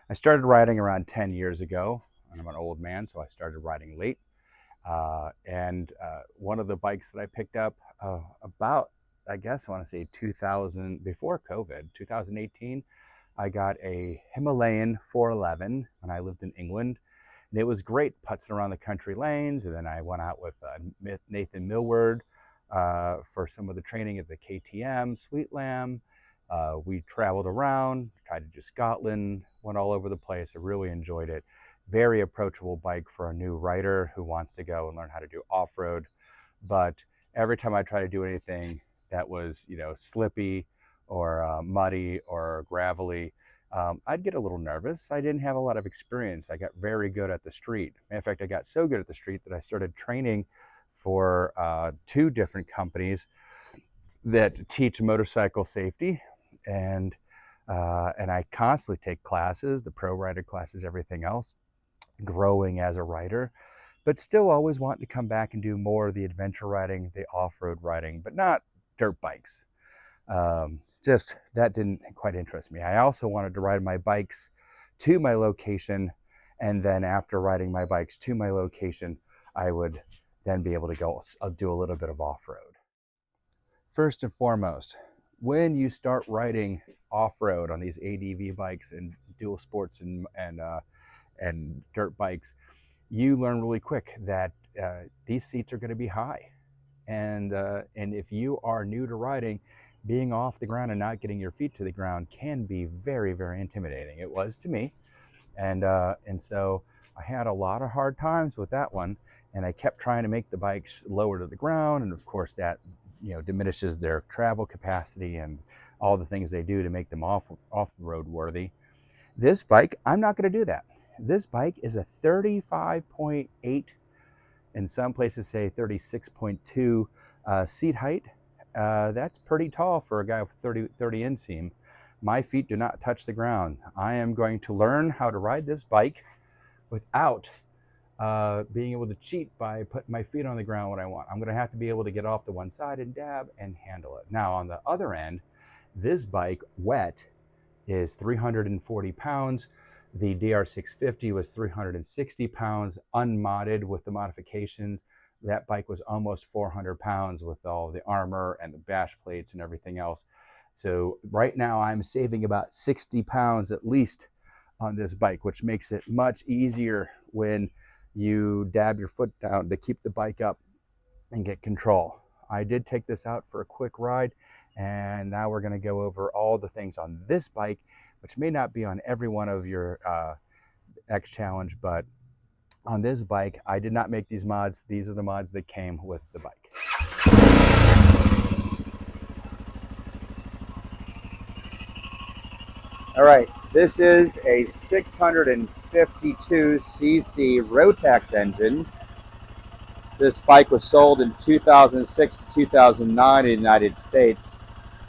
I started riding around 10 years ago, and I'm an old man, so I started riding late. One of the bikes that I picked up about, I guess I want to say 2000, before COVID, 2018, I got a Himalayan 411 when I lived in England. And it was great putzing around the country lanes. And then I went out with Nathan Millward for some of the training at the KTM, Sweet Lamb. We traveled around, tried to do Scotland, went all over the place. I really enjoyed it. Very approachable bike for a new rider who wants to go and learn how to do off-road. But every time I try to do anything that was, slippy or muddy or gravelly, I'd get a little nervous. I didn't have a lot of experience. I got very good at the street. In fact, I got so good at the street that I started training for 2 different companies that teach motorcycle safety. And I constantly take classes, the pro rider classes, everything else, growing as a rider, but still always want to come back and do more of the adventure riding, the off-road riding, but not dirt bikes. Just that didn't quite interest me. I also wanted to ride my bikes to my location, and then after riding my bikes to my location, I would then be able to go do a little bit of off-road. First and foremost, when you start riding off-road on these ADV bikes and dual sports and dirt bikes, you learn really quick that these seats are going to be high, and if you are new to riding, being off the ground and not getting your feet to the ground can be very, very intimidating. It was to me, and so I had a lot of hard times with that one, and I kept trying to make the bikes lower to the ground, and of course that diminishes their travel capacity and all the things they do to make them off-road worthy. This bike, I'm not going to do that. This bike is a 35.8, in some places say 36.2 seat height. That's pretty tall for a guy with 30 inseam. My feet do not touch the ground. I am going to learn how to ride this bike without being able to cheat by putting my feet on the ground when I want. I'm going to have to be able to get off to one side and dab and handle it. Now on the other end, this bike wet is 340 pounds. The DR650 was 360 pounds, unmodded with the modifications. That bike was almost 400 pounds with all the armor and the bash plates and everything else. So right now I'm saving about 60 pounds at least on this bike, which makes it much easier when you dab your foot down to keep the bike up and get control. I did take this out for a quick ride, and now we're going to go over all the things on this bike, which may not be on every one of your XChallenge, but on this bike, I did not make these mods. These are the mods that came with the bike. All right, this is a 652cc Rotax engine. This bike was sold in 2006 to 2009 in the United States.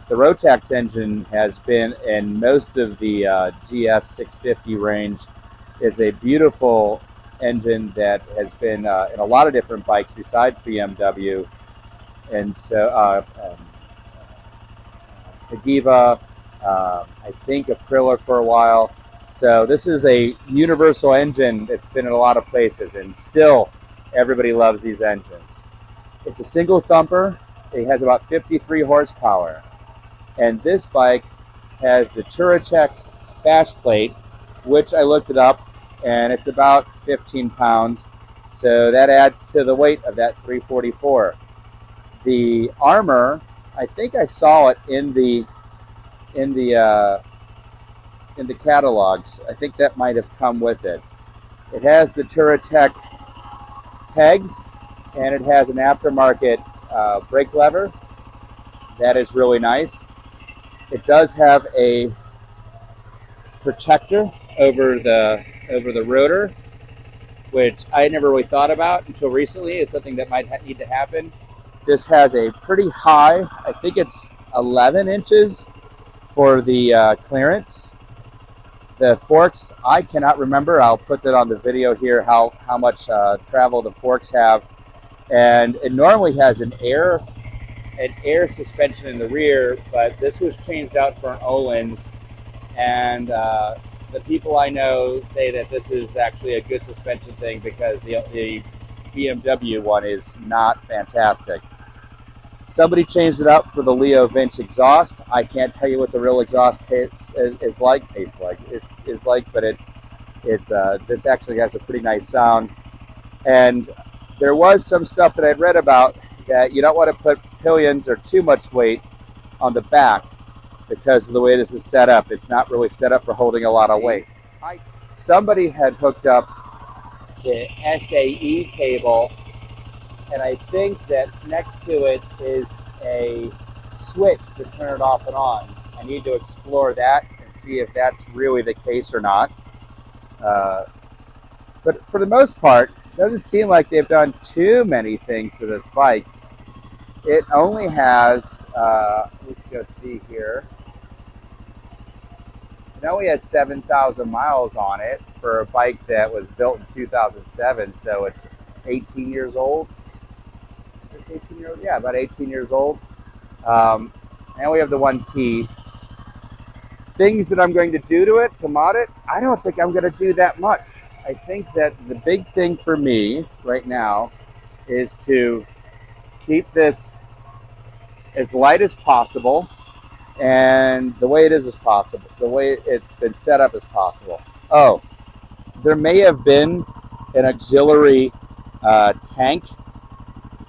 The Rotax engine has been in most of the GS 650 range. It's a beautiful engine that has been in a lot of different bikes besides BMW, and so Agiva, I think Aprilia for a while. So this is a universal engine that's been in a lot of places, and still everybody loves these engines. It's a single thumper. It has about 53 horsepower, and this bike has the Touratech bash plate, which I looked it up, and it's about 15 pounds. So that adds to the weight of that 344. The armor, I think I saw it in the catalogs. I think that might have come with it. It has the Touratech pegs, and it has an aftermarket brake lever. That is really nice. It does have a protector over the rotor, which I never really thought about until recently. It's something that might need to happen. This has a pretty high, I think it's 11 inches for the clearance. The forks, I cannot remember. I'll put that on the video here, how much travel the forks have. And it normally has an air suspension in the rear, but this was changed out for an Öhlins, and the people I know say that this is actually a good suspension thing because the BMW one is not fantastic. Somebody changed it up for the Leo Vinch exhaust. I can't tell you what the real exhaust tastes like, but it's this actually has a pretty nice sound. And there was some stuff that I'd read about that you don't want to put pillions or too much weight on the back because of the way this is set up. It's not really set up for holding a lot of weight. Somebody had hooked up the SAE cable, and I think that next to it is a switch to turn it off and on. I need to explore that and see if that's really the case or not. But for the most part, it doesn't seem like they've done too many things to this bike. It only has, let's go see here. It only has 7,000 miles on it for a bike that was built in 2007, so it's 18 years old. 18 years old? Yeah, about 18 years old. And we have the one key. Things that I'm going to do to it, to mod it, I don't think I'm going to do that much. I think that the big thing for me right now is to keep this as light as possible and the way it is possible, the way it's been set up as possible. Oh, there may have been an auxiliary tank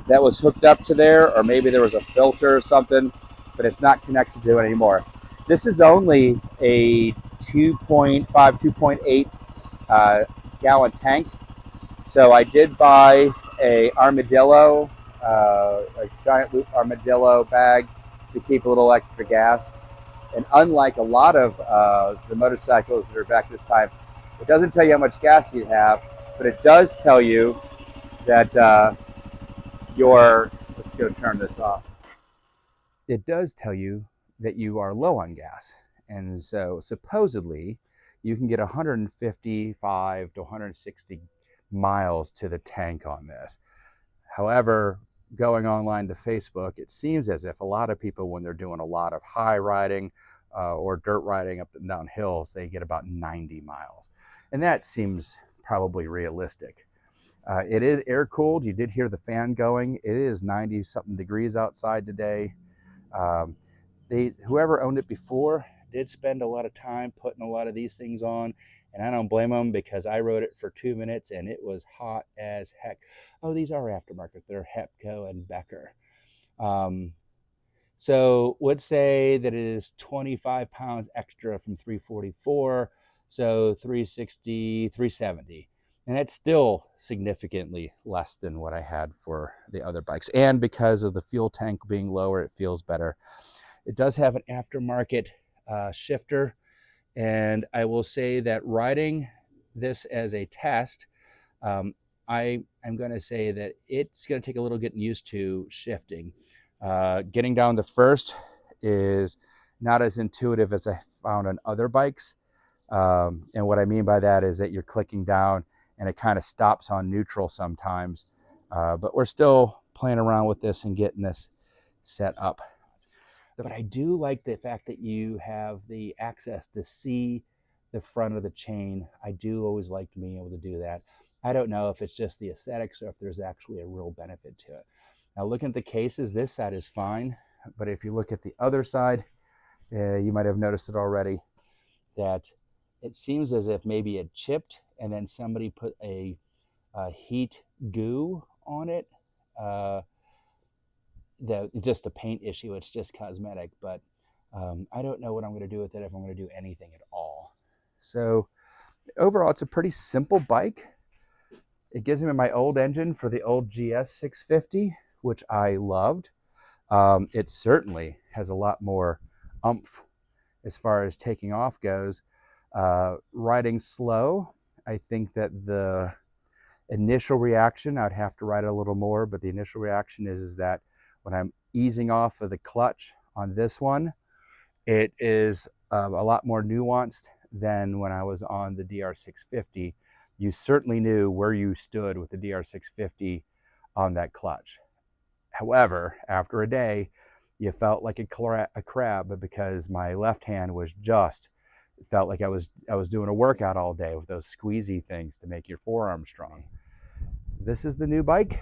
that was hooked up to there, or maybe there was a filter or something, but it's not connected to it anymore. This is only a 2.5, 2.8 gallon tank. So I did buy a armadillo, a giant loop armadillo bag to keep a little extra gas. And unlike a lot of the motorcycles that are back this time, it doesn't tell you how much gas you have, but it does tell you that let's go turn this off. It does tell you that you are low on gas. And so supposedly you can get 155 to 160 miles to the tank on this. However, going online to Facebook, it seems as if a lot of people, when they're doing a lot of high riding or dirt riding up and down hills, they get about 90 miles. And that seems probably realistic. It is air cooled. You did hear the fan going. It is 90 something degrees outside today. Whoever owned it before did spend a lot of time putting a lot of these things on, and I don't blame them because I rode it for 2 minutes and it was hot as heck. Oh, these are aftermarket. They're Hepco and Becker. So would say that it is 25 pounds extra from 344, so 360, 370. And that's still significantly less than what I had for the other bikes. And because of the fuel tank being lower, it feels better. It does have an aftermarket shifter. And I will say that riding this as a test, I am going to say that it's going to take a little getting used to shifting. Getting down to first is not as intuitive as I found on other bikes. And what I mean by that is that you're clicking down and it kind of stops on neutral sometimes. But we're still playing around with this and getting this set up. But I do like the fact that you have the access to see the front of the chain. I do always like being able to do that. I don't know if it's just the aesthetics or if there's actually a real benefit to it. Now, looking at the cases, this side is fine. But if you look at the other side, you might have noticed it already, that it seems as if maybe it chipped and then somebody put a heat goo on it. Just a paint issue, it's just cosmetic, but I don't know what I'm going to do with it, if I'm going to do anything at all. So overall, it's a pretty simple bike. It gives me my old engine for the old GS 650, which I loved. It certainly has a lot more oomph as far as taking off goes. Riding slow, I think that the initial reaction, I'd have to ride it a little more, but the initial reaction is that when I'm easing off of the clutch on this one, it is a lot more nuanced than when I was on the DR650. You certainly knew where you stood with the DR650 on that clutch. However, after a day, you felt like a crab because my left hand was just felt like I was doing a workout all day with those squeezy things to make your forearm strong. This is the new bike.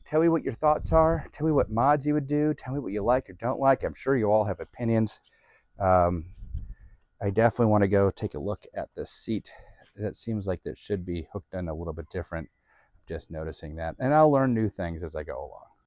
Tell me what your thoughts are. Tell me what mods you would do. Tell me what you like or don't like. I'm sure you all have opinions. I definitely want to go take a look at this seat. That seems like it should be hooked in a little bit different. Just noticing that. And I'll learn new things as I go along.